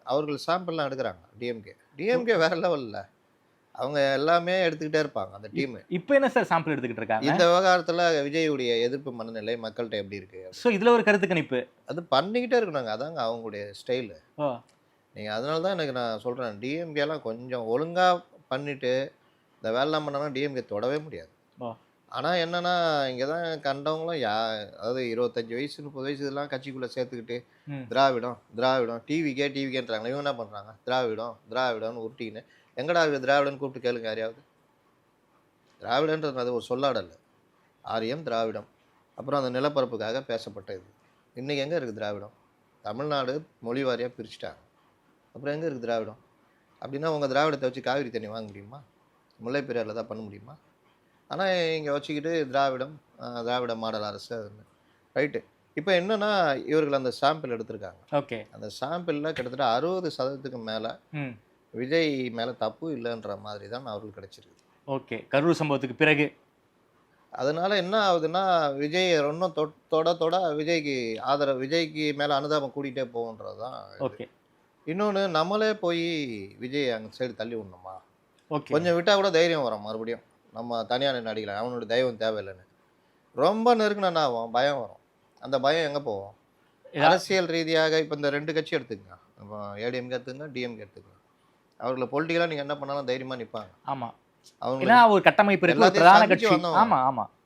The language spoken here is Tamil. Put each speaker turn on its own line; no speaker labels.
அவர்கள் சாம்பிள்லாம் எடுக்குறாங்க டிஎம்கே. டிஎம்கே வேற லெவல்ல. அவங்க எல்லாமே எடுத்துக்கிட்டே இருப்பாங்க அந்த டீமு.
இப்ப என்ன சார் சாம்பிள் எடுத்துக்கிட்டு இருக்காங்க?
இந்த விவகாரத்துல விஜயுடைய எதிர்ப்பு மனநிலை மக்கள்ட்ட எப்படி இருக்கு?
சோ இதுல ஒரு கருத்து கணிப்பு.
அது பண்ணிக்கிட்டே இருக்கணுங்க. அதாங்க அவங்களுடைய ஸ்டைலு.
ஓ!
நீங்க அதனால தான் எனக்கு நான் சொல்றேன். டிஎம்கேலாம் கொஞ்சம் ஒழுங்கா பண்ணிட்டு, இந்த வேலைலாம் பண்ணாங்கன்னா டிஎம்கே தொடவே முடியாது.
ஓ!
ஆனா என்னன்னா, இங்க தான் கண்டவங்களும் அதாவது 25 வயசு, 30 வயசு இதெல்லாம் கட்சிக்குள்ள சேர்த்துக்கிட்டு,
ம்.
திராவிடம், திராவிடம், டிவிகேன்றாங்க. இவங்க என்ன பண்றாங்க? திராவிடம், திராவிடம்னு உருட்டிக்கின்னு, எங்கடா திராவிடன்னு கூப்பிட்டு கேளுங்க யாரையாவது. திராவிடன்றது அது ஒரு சொல்லாடல். ஆரியம், திராவிடம். அப்புறம் அந்த நிலப்பரப்புக்காக பேசப்பட்ட இது. இன்னைக்கு எங்க இருக்கு திராவிடம்? தமிழ்நாடு மொழி வாரியா பிரிச்சுட்டாங்க. அப்புறம் எங்க இருக்கு திராவிடம்? அப்படின்னா உங்க திராவிடத்த வச்சு காவிரி தண்ணி வாங்க முடியுமா? முல்லை பெரியாறுல தான் பண்ண முடியுமா? ஆனா இங்க வச்சுக்கிட்டு திராவிடம், திராவிட மாடல் அரசு அதுன்னு. ரைட்டு. இப்ப என்னன்னா, இவர்கள் அந்த சாம்பிள் எடுத்திருக்காங்க.
ஓகே.
அந்த சாம்பிள்ல கிட்டத்தட்ட 60% மேல
ம்.
விஜய் மேல தப்பு இல்லன்ற மாதிரி தான் அவர்களுக்கு கிடைச்சிருக்கு.
ஓகே. கரூர் சம்பவத்துக்கு பிறகு.
அதனால என்ன ஆகுதுன்னா, விஜய் இன்னும் தொட தொட விஜய்க்கு மேல அனுதாபம் கூடிட்டே போகுன்றது தான் இது.
ஓகே.
இன்னொன்னு நம்மளே போய் விஜய் அந்த சைடு தள்ளி விடணுமா?
ஓகே.
கொஞ்சம் விட்டா கூட தைரியம் வரும் மறுபடியும். நம்ம தனியா நின்னு அடிக்கலாம். அவனோட தைரியம் தேவையில்லன்னு. ரொம்ப நெருங்குனா என்ன ஆகும்? பயம் வரும். அந்த பயம் எங்க போகும்?
ஏதா
அரசியல் ரீதியாக இப்ப இந்த 2 கட்சி எடுத்துக்கங்க. இப்போ ஏடிஎம்கே எடுத்துக்கங்க, டிஎம்கே எடுத்துக்கங்க. அவர்கள பொலிட்டிக்கலா நீங்க என்ன பண்ணாலும் தைரியமா நிப்பாங்க.
ஆமா. ஏன்னா
அவங்களுக்கு
ஒரு கட்டமைப்பு இருக்கு. ஒரு
எல்லாத்தையும்
பிரதான
சந்திச்சு
கட்சி.
வந்தவங்க.
ஆமா, ஆமா.